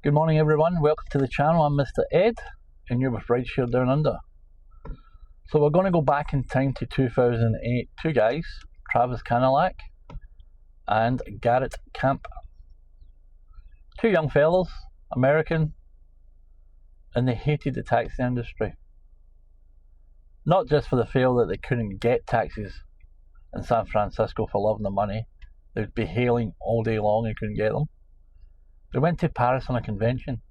Good morning everyone, welcome to the channel. I'm Mr. Ed and you're with Rideshare Down Under. So we're going to go back in time to 2008. Two guys, Travis Kalanick and Garrett Camp. Two young fellas, American, and they hated the taxi industry. Not just for the feel that they couldn't get taxis in San Francisco for love and the money. They'd be hailing all day long and couldn't get them. They went to Paris on a convention,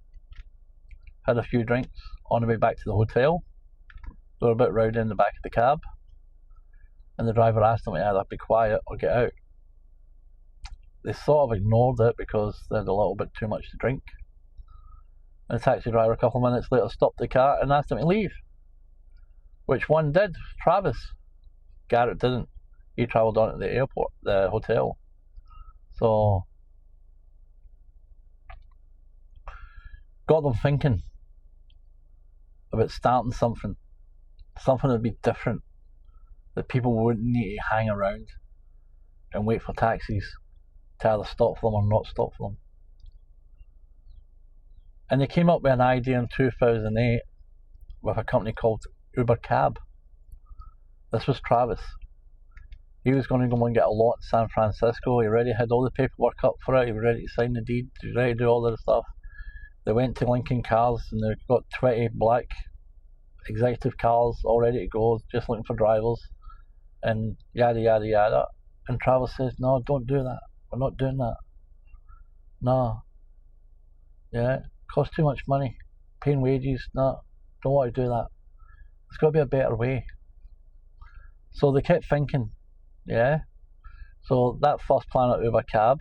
had a few drinks on the way back to the hotel. They were a bit rowdy in the back of the cab, and the driver asked them to either be quiet or get out. They sort of ignored it because they had a little bit too much to drink. And the taxi driver a couple of minutes later stopped the car and asked them to leave. Which one did? Travis. Garrett didn't. He travelled on to the airport, the hotel. So got them thinking about starting something that would be different, that people wouldn't need to hang around and wait for taxis to either stop for them or not stop for them. And they came up with an idea in 2008 with a company called Uber Cab. This was Travis. He was going to go and get a lot in San Francisco. He already had all the paperwork up for it. He was ready to sign the deed. He was ready to do all that stuff. They went to Lincoln Cars and they've got 20 black executive cars all ready to go, just looking for drivers and yada yada yada. And Travis says, no, don't do that. We're not doing that. No. Yeah, costs too much money. Paying wages, no, don't want to do that. There's got to be a better way. So they kept thinking, yeah. So that first plan at Uber Cab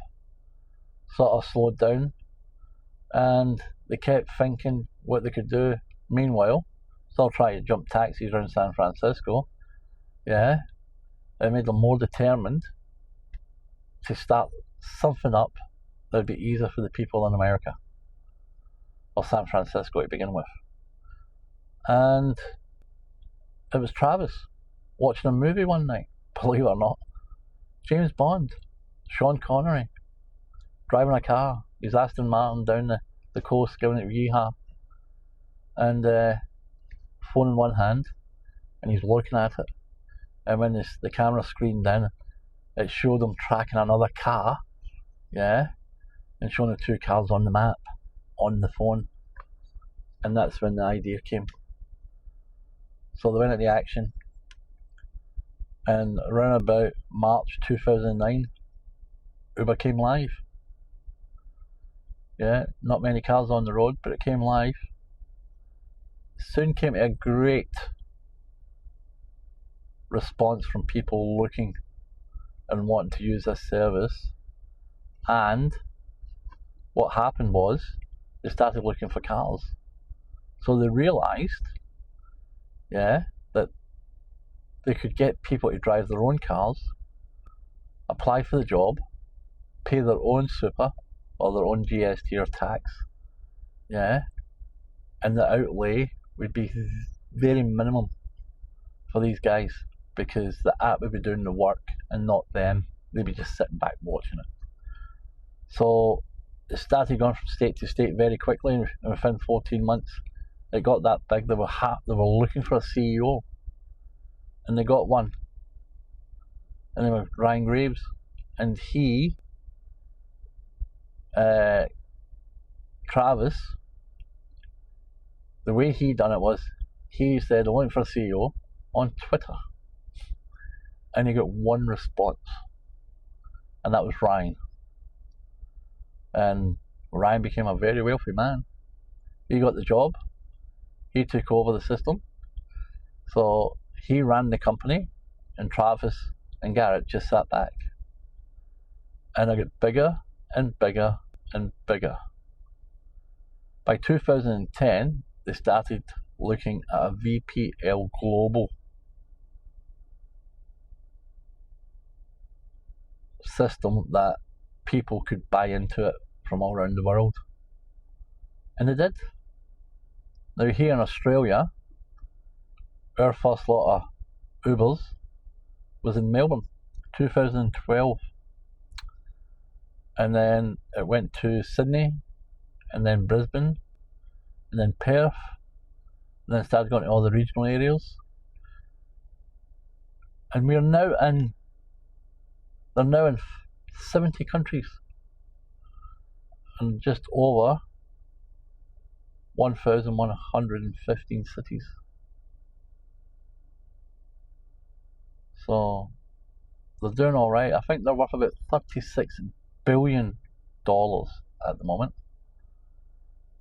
sort of slowed down. And they kept thinking what they could do. Meanwhile, still trying to jump taxis around San Francisco. Yeah, it made them more determined to start something up that would be easier for the people in America, or San Francisco to begin with. And it was Travis watching a movie one night, believe it or not. James Bond, Sean Connery, driving a car. He's Aston Martin down the coast, giving it yeehaw, and phone in one hand, and he's looking at it. And when the camera screened in, it showed him tracking another car, yeah, and showing the two cars on the map, on the phone. And that's when the idea came. So they went into action, and around about March 2009, Uber came live. Yeah, not many cars on the road, but it came live. Soon came to a great response from people looking and wanting to use this service. And what happened was they started looking for cars. So they realised, yeah, that they could get people to drive their own cars, apply for the job, pay their own super or their own GST or tax, yeah, and the outlay would be very minimum for these guys because the app would be doing the work and not them. They'd be just sitting back watching it. So it started going from state to state very quickly, and within 14 months it got that big. They were looking for a CEO, and they got one, and they were Ryan Graves, and he Travis, the way he done it was, he said, I'm looking for a CEO on Twitter, and he got one response, and that was Ryan. And Ryan became a very wealthy man. He got the job, he took over the system, so he ran the company, and Travis and Garrett just sat back, and it got bigger and bigger and bigger. By 2010, they started looking at a VPL global system that people could buy into it from all around the world. And they did. Now here in Australia, our first lot of Ubers was in Melbourne, 2012. And then it went to Sydney, and then Brisbane, and then Perth, and then started going to all the regional areas. And they're now in 70 countries and just over 1,115 cities. So they're doing all right. I think they're worth about $36 billion at the moment.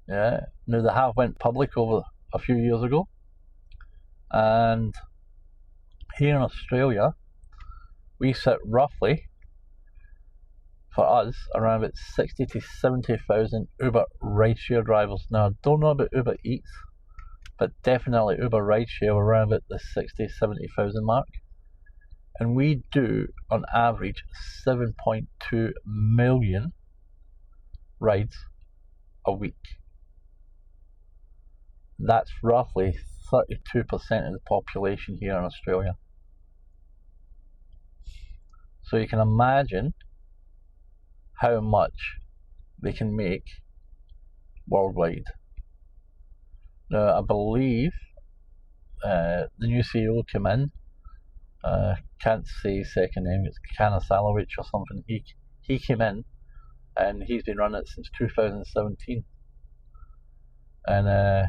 Yeah. Now they have went public over a few years ago, and here in Australia, we sit roughly, for us, around about 60 to 70,000 Uber rideshare drivers. Now, I don't know about Uber Eats, but definitely Uber rideshare around about the 60, 70,000 mark. And we do, on average, 7.2 million rides a week. That's roughly 32% of the population here in Australia. So you can imagine how much they can make worldwide. Now, I believe the new CEO came in, can't say his second name, it's Kanasalovich or something. He came in and he's been running it since 2017. And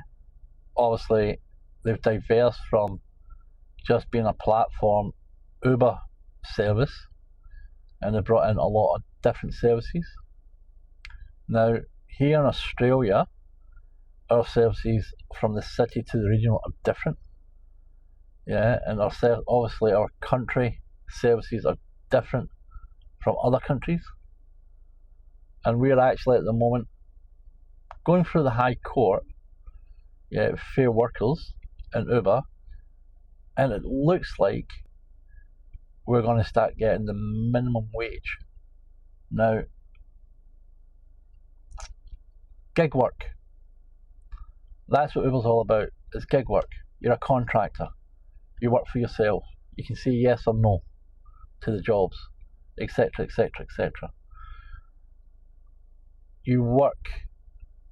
obviously they've diversed from just being a platform Uber service, and they brought in a lot of different services. Now, here in Australia, our services from the city to the regional are different. Yeah, and obviously our country services are different from other countries. And we're actually at the moment going through the High Court, yeah, Fair Workers and Uber, and it looks like we're going to start getting the minimum wage. Now, gig work, that's what Uber's all about. It's gig work. You're a contractor. You work for yourself. You can say yes or no to the jobs, etc, etc, etc. You work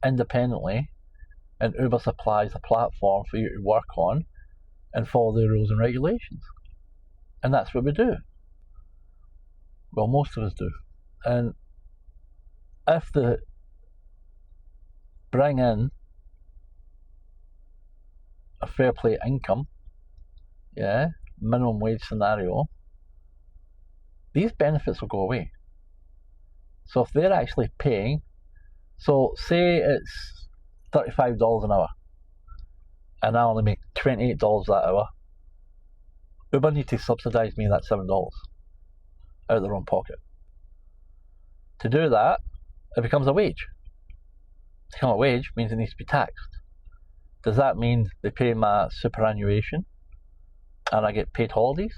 independently, and Uber supplies a platform for you to work on and follow the rules and regulations. And that's what we do. Well, most of us do. And if they bring in a fair play income, yeah, minimum wage scenario, these benefits will go away. So if they're actually paying, so say it's $35 an hour, and I only make $28 that hour, Uber need to subsidise me that $7 out of their own pocket. To do that, it becomes a wage. To become a wage means it needs to be taxed. Does that mean they pay my superannuation and I get paid holidays?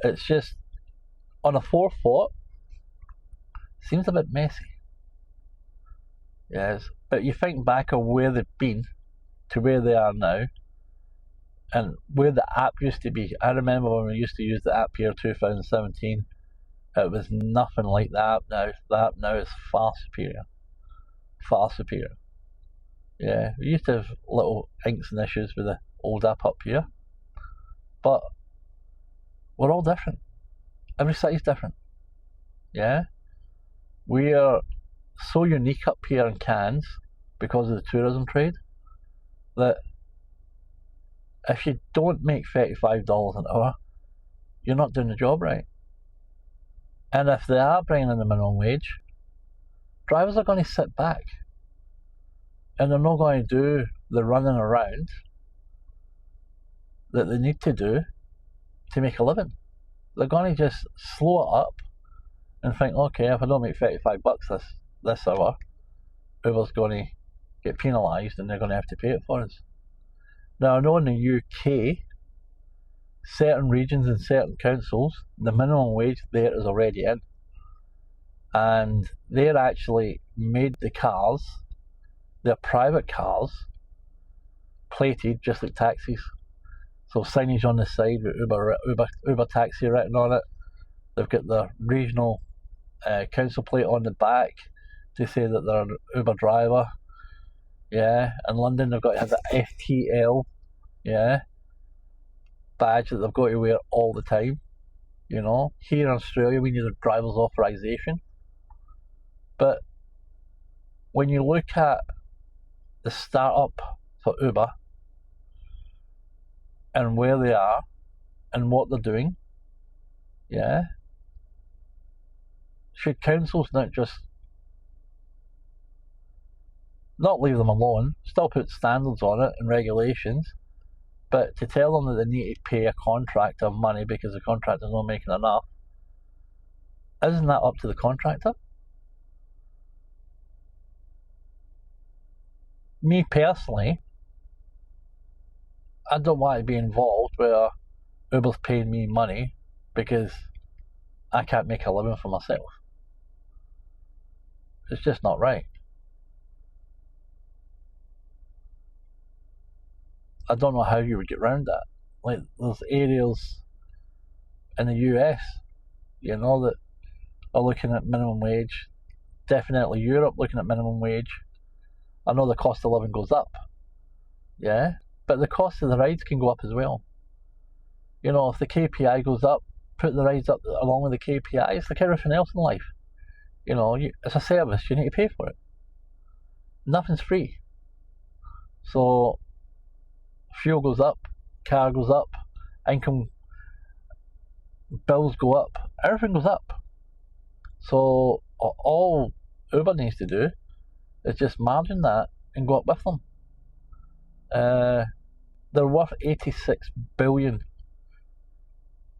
It's just, on a forethought, seems a bit messy. Yes, but you think back of where they've been to where they are now, and where the app used to be. I remember when we used to use the app here in 2017, it was nothing like the app now. The app now is far superior. Far superior. Yeah, we used to have little inks and issues with the old app up here, but we're all different. Every city's different. Yeah, we are so unique up here in Cairns because of the tourism trade that if you don't make $35 an hour, you're not doing the job right. And if they are bringing in the minimum wage, drivers are going to sit back and they're not going to do the running around that they need to do to make a living. They're going to just slow it up and think, okay, if I don't make $35 this hour, Uber's going to get penalised and they're going to have to pay it for us. Now, I know in the UK, certain regions and certain councils, the minimum wage there is already in. And they're actually made the cars, their private cars, plated just like taxis. So signage on the side with Uber taxi written on it. They've got the regional council plate on the back. to say that they're an Uber driver. Yeah, in London they've got to have the FTL, yeah, badge that they've got to wear all the time. You know, here in Australia we need a driver's authorisation. But when you look at the startup for Uber and where they are and what they're doing, yeah, should councils not just not leave them alone, still put standards on it and regulations, but to tell them that they need to pay a contractor money because the contractor's not making enough, isn't that up to the contractor? Me personally, I don't want to be involved where Uber's paying me money because I can't make a living for myself. It's just not right. I don't know how you would get around that. Like, there's areas in the US, you know, that are looking at minimum wage. Definitely Europe looking at minimum wage. I know the cost of living goes up, yeah, but the cost of the rides can go up as well. You know, if the KPI goes up, put the rides up along with the KPI. It's like everything else in life. You know, it's a service, you need to pay for it. Nothing's free. So fuel goes up, car goes up, income, bills go up, everything goes up. So all Uber needs to do is just margin that and go up with them. They're worth $86 billion.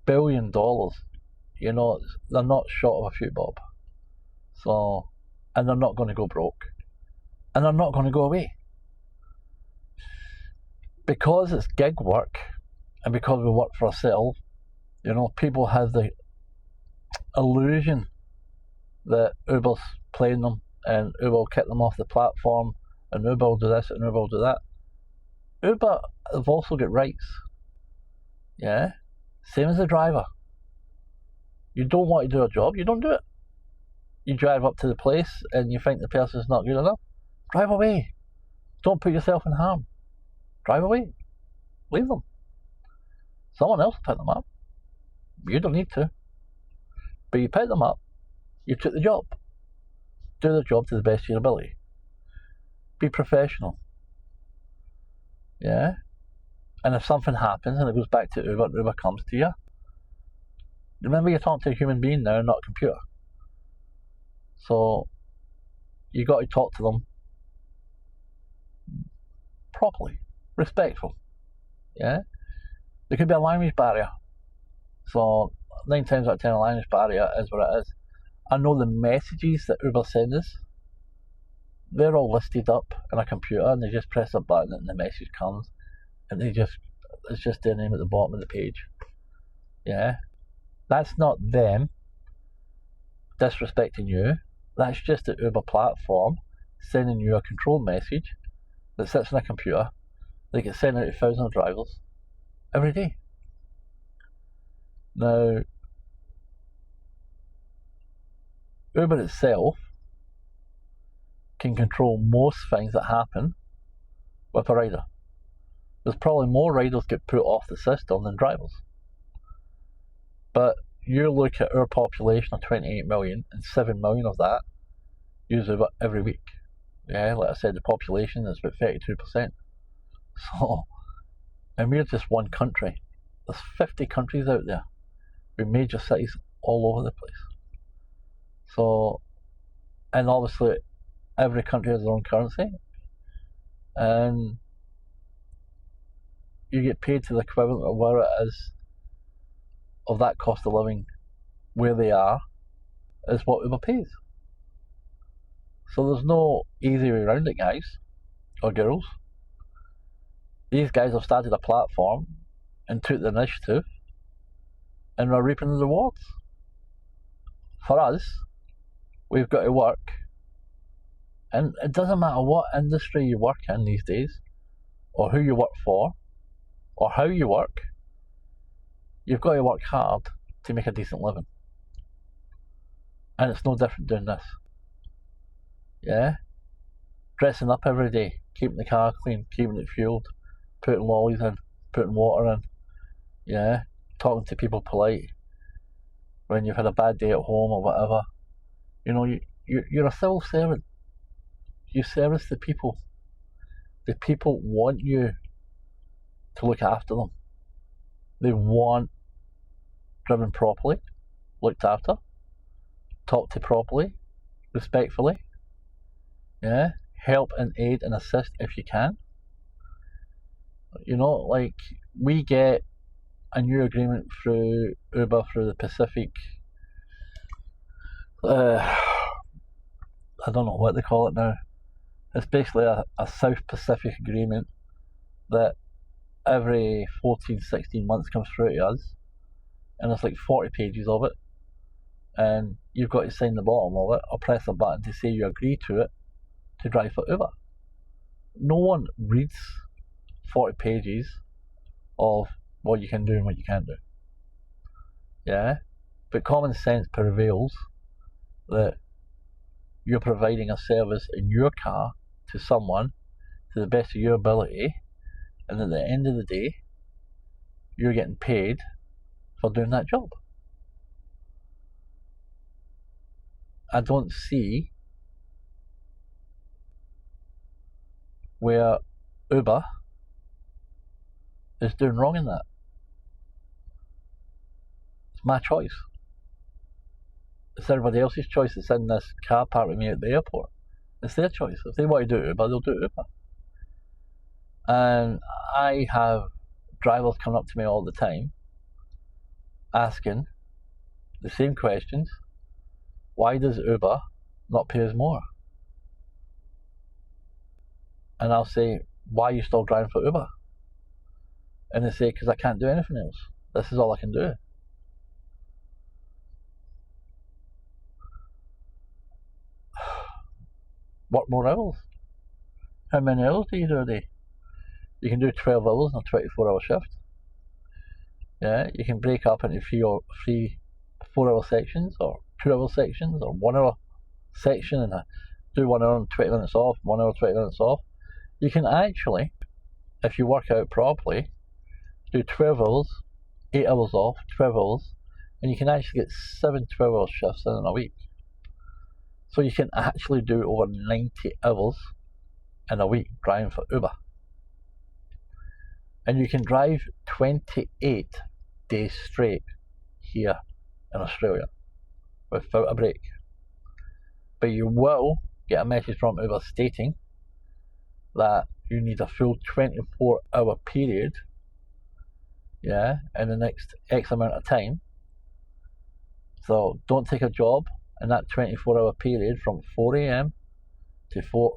You know, they're not short of a few bob. So, and they're not going to go broke. And they're not going to go away. Because it's gig work, and because we work for ourselves, you know, people have the illusion that Uber's playing them, and Uber will kick them off the platform, and Uber will do this, and Uber will do that. Uber have also got rights. Yeah? Same as a driver. You don't want to do a job, you don't do it. You drive up to the place, and you think the person's not good enough, drive away. Don't put yourself in harm. Drive away. Leave them. Someone else will pick them up. You don't need to. But you pick them up, you took the job. Do the job to the best of your ability. Be professional. Yeah? And if something happens and it goes back to Uber, Uber comes to you. Remember, you're talking to a human being now, not a computer. So, you got to talk to them properly. Respectful. Yeah? There could be a language barrier. So 9 times out of 10 a language barrier is what it is. I know the messages that Uber sends us, they're all listed up in a computer, and they just press a button and the message comes, and it's just their name at the bottom of the page. Yeah? That's not them disrespecting you. That's just the Uber platform sending you a control message that sits in a computer. They get sent out to thousands of drivers every day. Now, Uber itself can control most things that happen with a rider. There's probably more riders get put off the system than drivers. But you look at our population of 28 million, and 7 million of that use Uber every week. Yeah, like I said, the population is about 32%. So, and we're just one country. There's 50 countries out there with major cities all over the place. So, and obviously every country has their own currency, and you get paid to the equivalent of where it is of that cost of living where they are is what Uber pays. So there's no easy way around it, guys or girls. These guys have started a platform and took the initiative, and we're reaping the rewards. For us, we've got to work, and it doesn't matter what industry you work in these days, or who you work for, or how you work, you've got to work hard to make a decent living. And it's no different doing this. Yeah, dressing up every day, keeping the car clean, keeping it fueled, putting lollies in, putting water in. Yeah, talking to people polite when you've had a bad day at home or whatever. You know, you're a civil servant. You service the people. The people want you to look after them. They want driven properly, looked after, talked to properly, respectfully. Yeah, help and aid and assist if you can. You know, like we get a new agreement through Uber through the Pacific. I don't know what they call it now. It's basically a South Pacific agreement that every 14, 16 months comes through to us, and it's like 40 pages of it, and you've got to sign the bottom of it or press a button to say you agree to it to drive for Uber. No one reads 40 pages of what you can do and what you can't do. Yeah, but common sense prevails that you're providing a service in your car to someone to the best of your ability, and at the end of the day, you're getting paid for doing that job. I don't see where Uber is doing wrong in that. It's my choice. It's everybody else's choice that's in this car park with me at the airport. It's their choice. If they want to do Uber, they'll do Uber. And I have drivers coming up to me all the time asking the same questions. Why does Uber not pay us more? And I'll say, why are you still driving for Uber? And they say, because I can't do anything else. This is all I can do. Work more hours. How many hours do you do a day? You can do 12 hours in a 24-hour shift. Yeah, you can break up into three 4-hour sections, or 2-hour sections, or 1-hour section, and do 1 hour and 20 minutes off, 1 hour 20 minutes off. You can actually, if you work out properly, do 12 hours, 8 hours off, 12 hours, and you can actually get 7 12-hour shifts in a week. So you can actually do over 90 hours in a week driving for Uber. And you can drive 28 days straight here in Australia without a break. But you will get a message from Uber stating that you need a full 24-hour period, yeah, in the next X amount of time. So don't take a job in that 24-hour period from 4 a.m. to 4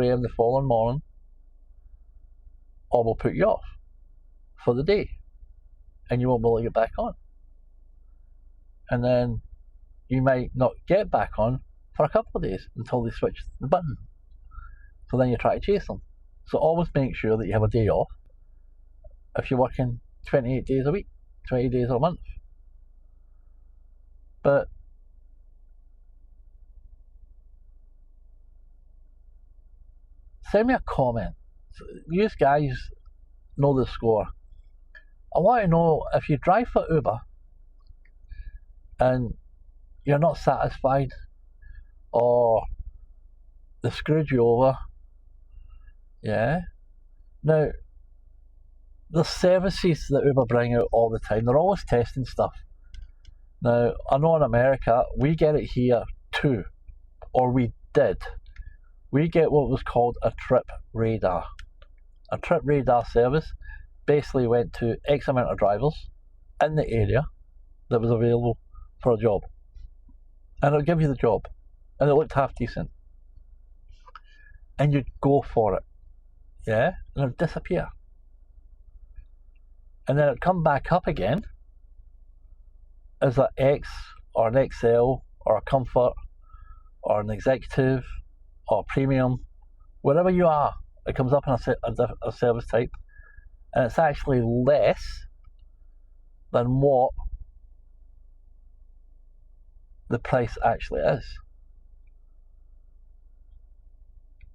a.m. the following morning, or we'll put you off for the day, and you won't be able to get back on. And then you might not get back on for a couple of days until they switch the button. So then you try to chase them. So always make sure that you have a day off if you're working 28 days a week, 20 days a month. But send me a comment. You guys know the score. I want to know if you drive for Uber and you're not satisfied, or they screwed you over. Yeah. Now, the services that Uber bring out all the time, they're always testing stuff. Now, I know in America, we get it here too, or we did. We get what was called a trip radar. A trip radar service basically went to X amount of drivers in the area that was available for a job. And it'll give you the job. And it looked half decent. And you'd go for it. Yeah? And it'd disappear. And then it'd come back up again as an X or an XL or a Comfort or an Executive or Premium. Wherever you are, it comes up in a service type. And it's actually less than what the price actually is.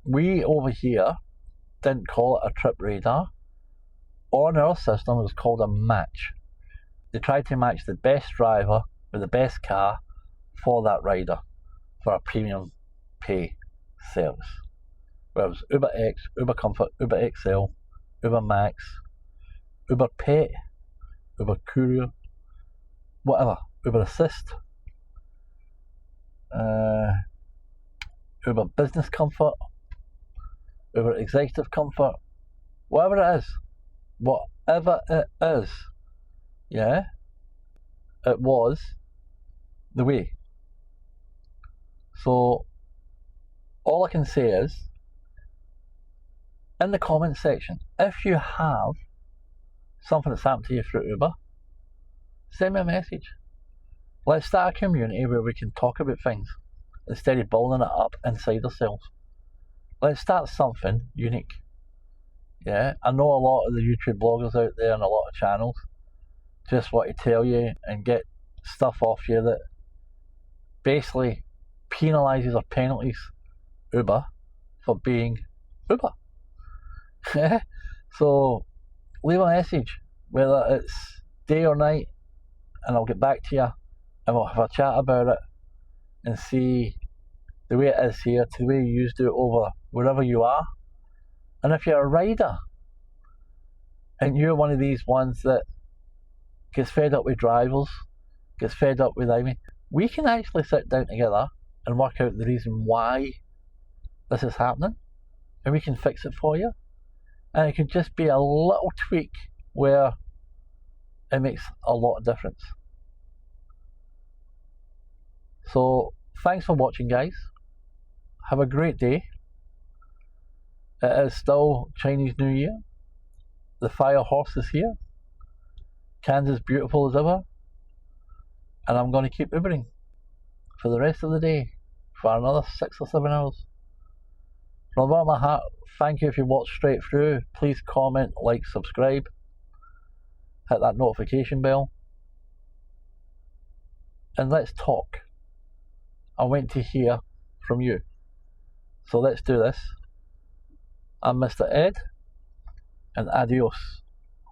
we over here didn't call it a trip radar. On our system, it was called a match. They tried to match the best driver with the best car for that rider for a premium pay service. Whether it was Uber X, Uber Comfort, Uber XL, Uber Max, Uber Pet, Uber Courier, whatever, Uber Assist, Uber Business Comfort, Uber Executive Comfort, whatever it is, yeah, it was the way. So all I can say is, in the comment section, if you have something that's happened to you through Uber, send me a message. Let's start a community where we can talk about things instead of building it up inside ourselves. Let's start something unique. Yeah, I know a lot of the YouTube bloggers out there and a lot of channels just want to tell you and get stuff off you that basically penalises or penalties Uber for being Uber. So leave a message, whether it's day or night, and I'll get back to you and we'll have a chat about it and see the way it is here to the way you do it over wherever you are. And if you're a rider and you're one of these ones that gets fed up with drivers, gets fed up with driving, we can actually sit down together and work out the reason why this is happening, and we can fix it for you. And it could just be a little tweak where it makes a lot of difference. So thanks for watching, guys. Have a great day. It is still Chinese New Year. The fire horse is here. Cairns is beautiful as ever. And I'm going to keep Ubering for the rest of the day for another 6 or 7 hours. From the bottom of my heart, thank you if you watched straight through. Please comment, like, subscribe. Hit that notification bell. And let's talk. I want to hear from you. So let's do this. I'm Mr. Ed, and adios.